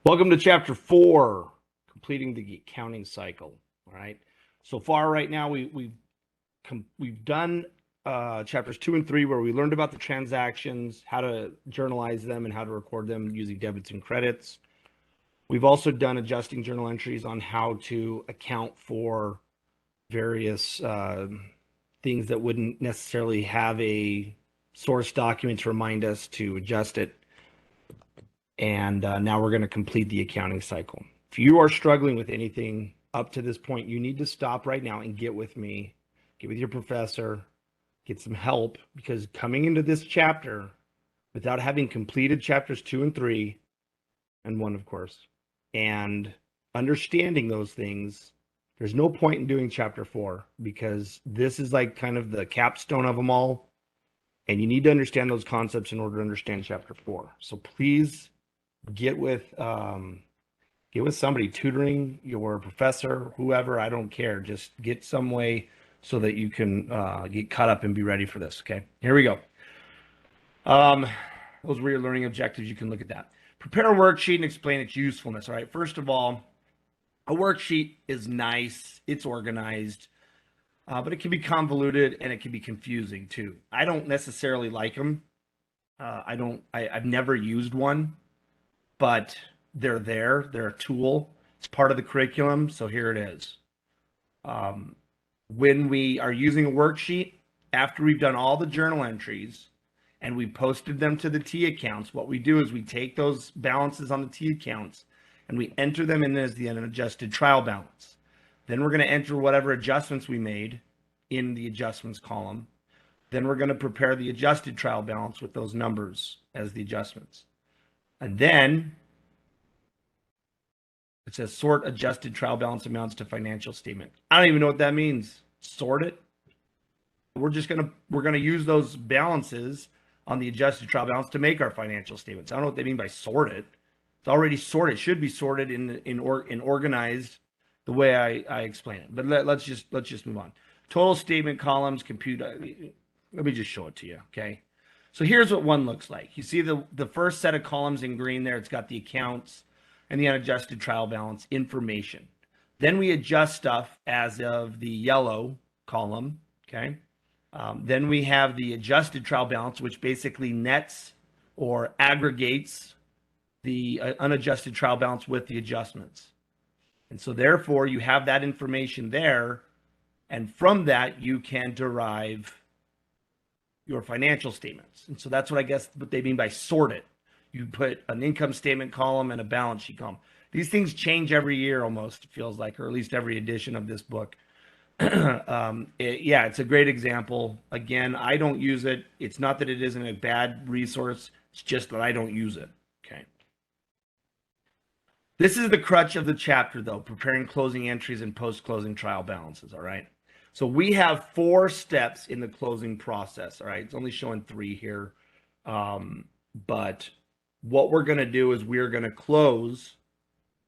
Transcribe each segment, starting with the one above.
Welcome to chapter 4, completing the accounting cycle. All right. So far, right now, we've done chapters 2 and 3, where we learned about the transactions, how to journalize them, and how to record them using debits and credits. We've also done adjusting journal entries on how to account for various things that wouldn't necessarily have a source document to remind us to adjust it. And now we're going to complete the accounting cycle. If you are struggling with anything up to this point, you need to stop right now and get with me, get with your professor, get some help, because coming into this chapter without having completed chapters 2 and 3, and 1, of course, and understanding those things, there's no point in doing chapter 4, because this is like kind of the capstone of them all. And you need to understand those concepts in order to understand chapter 4. So please get with somebody, tutoring, your professor, whoever, I don't care. Just get some way so that you can get caught up and be ready for this. Okay, here we go. Those were your learning objectives. You can look at that. Prepare a worksheet and explain its usefulness. All right, first of all, a worksheet is nice, it's organized, but it can be convoluted and it can be confusing too. I don't necessarily like them. I've never used one, but they're there. They're a tool. It's part of the curriculum. So here it is. When we are using a worksheet, after we've done all the journal entries and we posted them to the T accounts, what we do is we take those balances on the T accounts and we enter them in as the unadjusted trial balance. Then we're going to enter whatever adjustments we made in the adjustments column. Then we're going to prepare the adjusted trial balance with those numbers as the adjustments. And then it says sort adjusted trial balance amounts to financial statement. I don't even know what that means. Sort it. We're going to use those balances on the adjusted trial balance to make our financial statements. I don't know what they mean by sort it. It's already sorted. It should be sorted in organized the way I explain it. But let's just move on. Total statement columns, compute. Let me just show it to you. Okay. So here's what one looks like. You see the first set of columns in green there. It's got the accounts and the unadjusted trial balance information. Then we adjust stuff as of the yellow column. Okay. Then we have the adjusted trial balance, which basically nets or aggregates the unadjusted trial balance with the adjustments. And so therefore you have that information there. And from that, you can derive your financial statements. And so that's what they mean by sort it. You put an income statement column and a balance sheet column. These things change every year almost, it feels like, or at least every edition of this book. It's a great example. Again, I don't use it. It's not that it isn't a bad resource. It's just that I don't use it. Okay. This is the crutch of the chapter, though, preparing closing entries and post-closing trial balances, all right? So we have 4 steps in the closing process, all right? It's only showing 3 here. But what we're going to do is we're going to close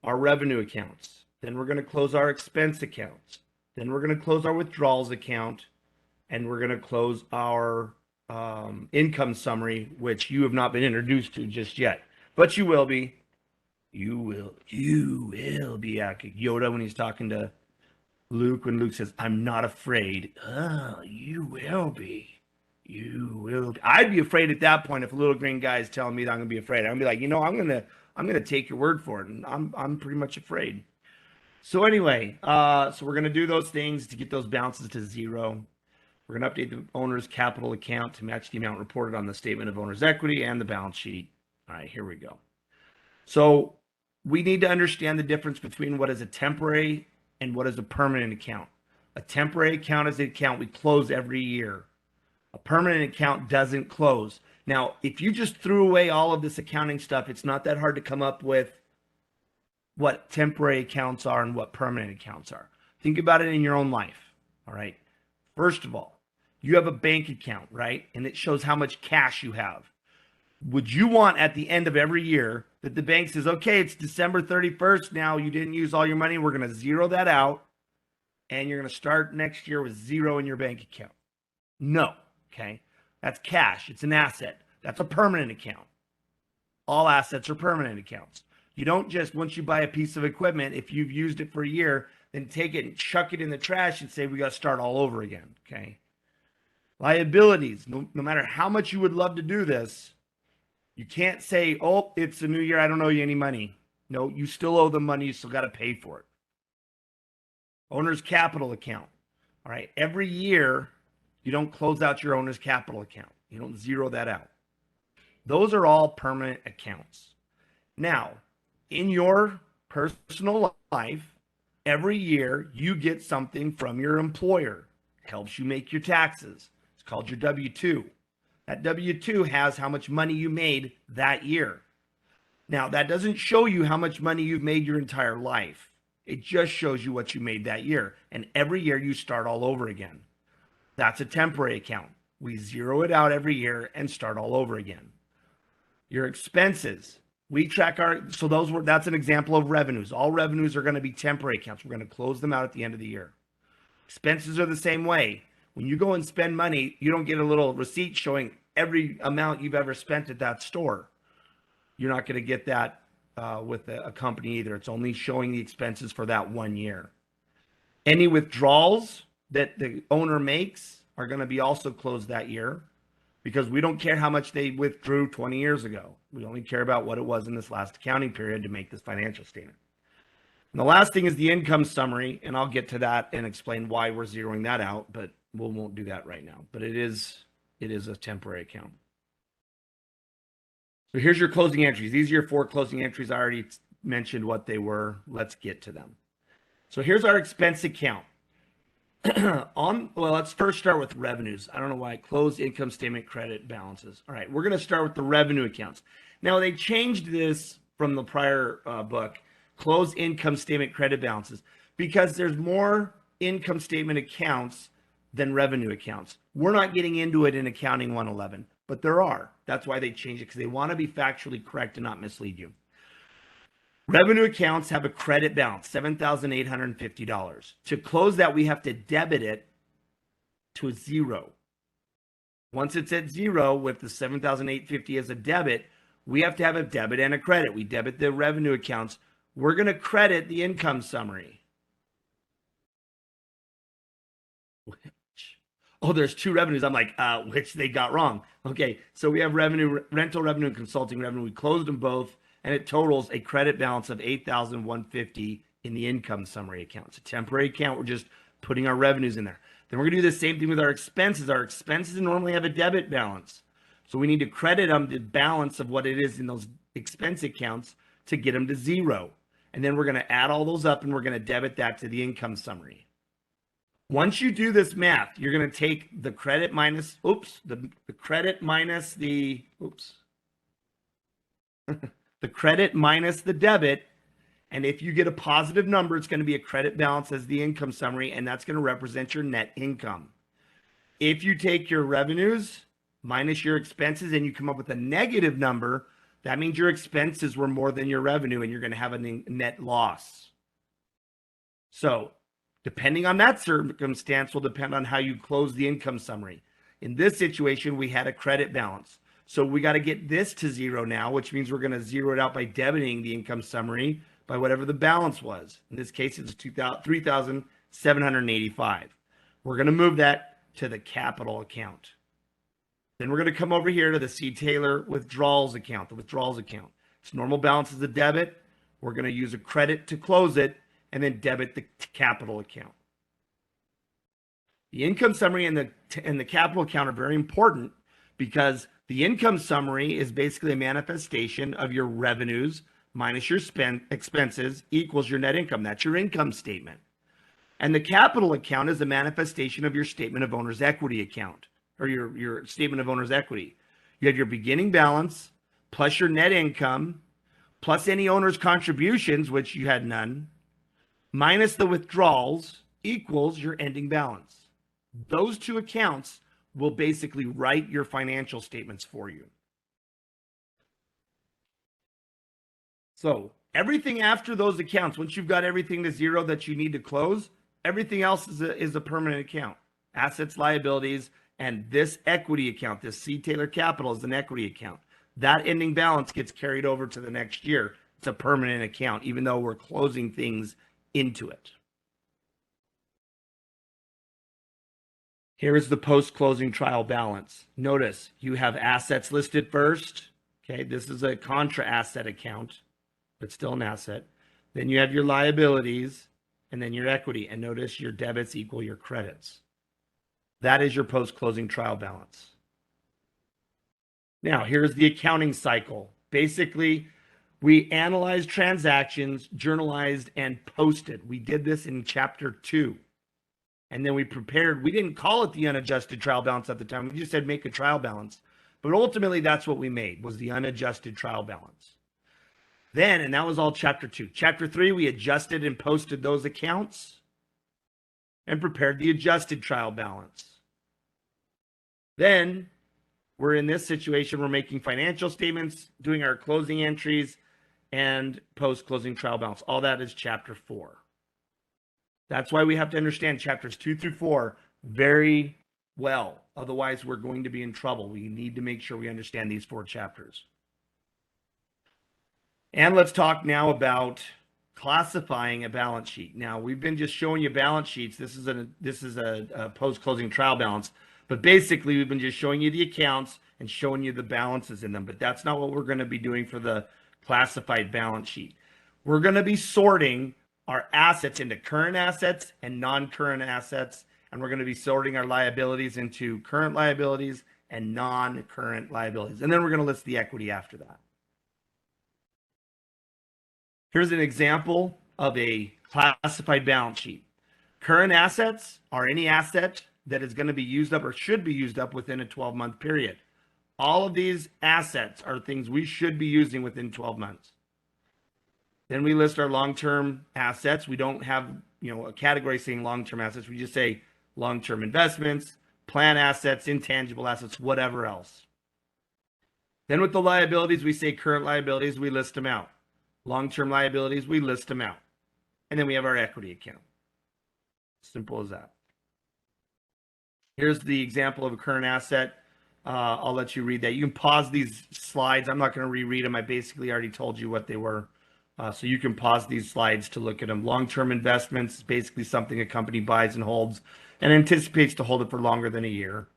our revenue accounts. Then we're going to close our expense accounts. Then we're going to close our withdrawals account. And we're going to close our income summary, which you have not been introduced to just yet. But you will be. You will be Yoda when he's talking to Luke, when Luke says, "I'm not afraid." Oh, you will be. You will be. I'd be afraid at that point if a little green guy is telling me that I'm gonna be afraid. I'm gonna be like, I'm gonna take your word for it, and I'm pretty much afraid. So anyway, so we're gonna do those things to get those balances to 0. We're gonna update the owner's capital account to match the amount reported on the statement of owner's equity and the balance sheet. All right, here we go. So we need to understand the difference between what is a temporary and what is a permanent account. A temporary account is an account we close every year. A permanent account doesn't close. Now, if you just threw away all of this accounting stuff, it's not that hard to come up with what temporary accounts are and what permanent accounts are. Think about it in your own life, all right? First of all, you have a bank account, right? And it shows how much cash you have. Would you want at the end of every year that the bank says, okay, it's December 31st now, you didn't use all your money, we're going to zero that out, and you're going to start next year with 0 in your bank account? No, okay? That's cash. It's an asset. That's a permanent account. All assets are permanent accounts. You don't just, once you buy a piece of equipment, if you've used it for a year, then take it and chuck it in the trash and say, we got to start all over again. Okay. Liabilities, no matter how much you would love to do this, you can't say, oh, it's a new year, I don't owe you any money. No, you still owe them money, you still got to pay for it. Owner's capital account. All right. Every year, you don't close out your owner's capital account. You don't zero that out. Those are all permanent accounts. Now, in your personal life, every year you get something from your employer. It helps you make your taxes. It's called your W-2. That W-2 has how much money you made that year. Now, that doesn't show you how much money you've made your entire life. It just shows you what you made that year. And every year you start all over again. That's a temporary account. We zero it out every year and start all over again. Your expenses. We track so that's an example of revenues. All revenues are going to be temporary accounts. We're going to close them out at the end of the year. Expenses are the same way. When you go and spend money, you don't get a little receipt showing every amount you've ever spent at that store. You're not going to get that with a company either. It's only showing the expenses for that 1 year. Any withdrawals that the owner makes are going to be also closed that year, because we don't care how much they withdrew 20 years ago. We only care about what it was in this last accounting period to make this financial statement. And the last thing is the income summary, and I'll get to that and explain why we're zeroing that out, but we won't do that right now. But it is a temporary account. So here's your closing entries. These are your 4 closing entries. I already mentioned what they were. Let's get to them. So here's our expense account. Let's first start with revenues. I don't know why. Closed income statement credit balances. All right, we're going to start with the revenue accounts. Now, they changed this from the prior book, closed income statement credit balances, because there's more income statement accounts than revenue accounts. We're not getting into it in Accounting 111, but there are. That's why they changed it, because they want to be factually correct and not mislead you. Revenue accounts have a credit balance, $7,850. To close that, we have to debit it to a zero. Once it's at zero with the $7,850 as a debit, we have to have a debit and a credit. We debit the revenue accounts. We're going to credit the income summary. Oh, there's 2 revenues. I'm like, which they got wrong. Okay, so we have revenue, rental revenue and consulting revenue. We closed them both, and it totals a credit balance of $8,150 in the income summary account. It's a temporary account. We're just putting our revenues in there. Then we're going to do the same thing with our expenses. Our expenses normally have a debit balance. So we need to credit them the balance of what it is in those expense accounts to get them to zero. And then we're going to add all those up, and we're going to debit that to the income summary. Once you do this math, you're going to take the credit minus, the credit minus the, the credit minus the debit. And if you get a positive number, it's going to be a credit balance as the income summary, and that's going to represent your net income. If you take your revenues minus your expenses and you come up with a negative number, that means your expenses were more than your revenue, and you're going to have a net loss. So depending on that circumstance will depend on how you close the income summary. In this situation, we had a credit balance. So we got to get this to zero now, which means we're going to zero it out by debiting the income summary by whatever the balance was. In this case, it's $3,785. We're going to move that to the capital account. Then we're going to come over here to the C. Taylor withdrawals account, the withdrawals account. Its normal balance is a debit. We're going to use a credit to close it, and then debit the capital account. The income summary and the capital account are very important, because the income summary is basically a manifestation of your revenues minus your expenses equals your net income. That's your income statement. And the capital account is a manifestation of your statement of owner's equity account, or your statement of owner's equity. You have your beginning balance plus your net income plus any owner's contributions, which you had none, minus the withdrawals equals your ending balance. Those 2 accounts will basically write your financial statements for you. So everything after those accounts, once you've got everything to zero that you need to close, everything else is a permanent account. Assets, liabilities, and this equity account, this C. Taylor Capital, is an equity account. That ending balance gets carried over to the next year. It's a permanent account, even though we're closing things into it. Here is the post-closing trial balance. Notice you have assets listed first. Okay, this is a contra asset account, but still an asset. Then you have your liabilities and then your equity. And notice your debits equal your credits. That is your post-closing trial balance. Now, here's the accounting cycle. Basically, we analyzed transactions, journalized, and posted. We did this in chapter 2. And then we prepared, we didn't call it the unadjusted trial balance at the time. We just said make a trial balance. But ultimately, that's what we made, was the unadjusted trial balance. Then, and that was all chapter 2. Chapter 3, we adjusted and posted those accounts and prepared the adjusted trial balance. Then, we're in this situation, we're making financial statements, doing our closing entries, and post-closing trial balance. All that is chapter 4. That's why we have to understand chapters 2 through 4 very well. Otherwise, we're going to be in trouble. We need to make sure we understand these 4 chapters. And let's talk now about classifying a balance sheet. Now, we've been just showing you balance sheets. This is a post-closing trial balance. But basically, we've been just showing you the accounts and showing you the balances in them. But that's not what we're going to be doing for the classified balance sheet. We're going to be sorting our assets into current assets and non-current assets, and we're going to be sorting our liabilities into current liabilities and non-current liabilities. And then we're going to list the equity after that. Here's an example of a classified balance sheet. Current assets are any asset that is going to be used up or should be used up within a 12-month period. All of these assets are things we should be using within 12 months. Then we list our long-term assets. We don't have, a category saying long-term assets. We just say long-term investments, plan assets, intangible assets, whatever else. Then with the liabilities, we say current liabilities, we list them out. Long-term liabilities, we list them out. And then we have our equity account. Simple as that. Here's the example of a current asset. I'll let you read that. You can pause these slides. I'm not going to reread them. I basically already told you what they were. So you can pause these slides to look at them. Long-term investments is basically something a company buys and holds and anticipates to hold it for longer than a year.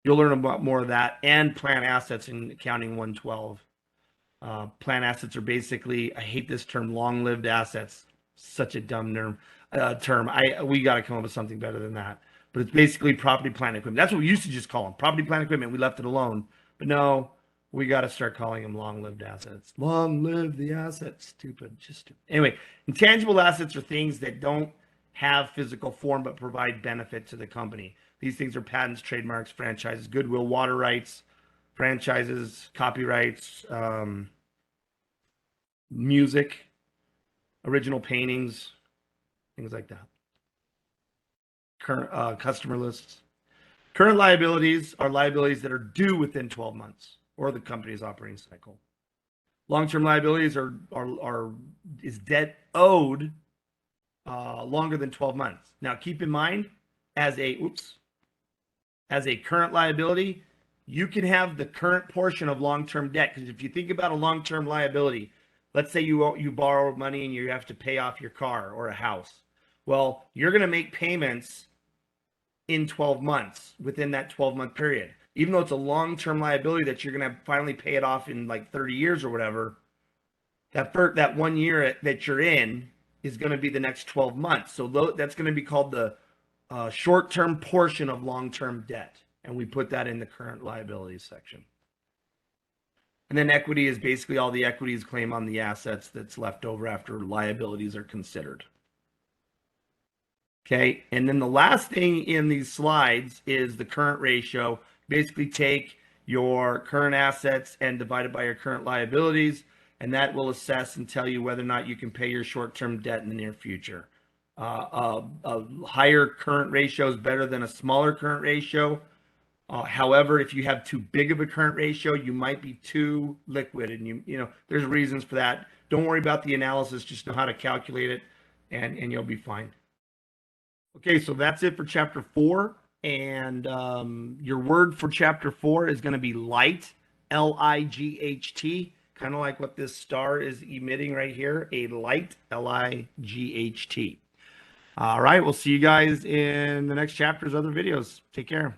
You'll learn about more of that, and plan assets in accounting 112. Plan assets are basically, I hate this term, long-lived assets. Such a dumb term. We got to come up with something better than that. But it's basically property, plant, equipment. That's what we used to just call them. Property, plant, equipment. We left it alone. But no, we got to start calling them long-lived assets. Long live the assets. Stupid. Just stupid. Anyway, intangible assets are things that don't have physical form but provide benefit to the company. These things are patents, trademarks, franchises, goodwill, water rights, franchises, copyrights, music, original paintings, things like that. Current customer lists. Current liabilities are liabilities that are due within 12 months or the company's operating cycle. Long-term liabilities is debt owed longer than 12 months. Now, keep in mind, as a current liability, you can have the current portion of long-term debt. Because if you think about a long-term liability, let's say you borrow money and you have to pay off your car or a house. Well, you're going to make payments in 12 months within that 12-month period. Even though it's a long-term liability that you're going to finally pay it off in like 30 years or whatever, that 1 year that you're in is going to be the next 12 months. So that's going to be called the short-term portion of long-term debt. And we put that in the current liabilities section. And then equity is basically all the equities claim on the assets that's left over after liabilities are considered. Okay, and then the last thing in these slides is the current ratio. Basically take your current assets and divide it by your current liabilities, and that will assess and tell you whether or not you can pay your short-term debt in the near future. A higher current ratio is better than a smaller current ratio. However, if you have too big of a current ratio, you might be too liquid, and you know there's reasons for that. Don't worry about the analysis; just know how to calculate it, and you'll be fine. Okay, so that's it for chapter 4, and your word for chapter 4 is going to be light, L-I-G-H-T, kind of like what this star is emitting right here, a light, L-I-G-H-T. All right, we'll see you guys in the next chapters, other videos. Take care.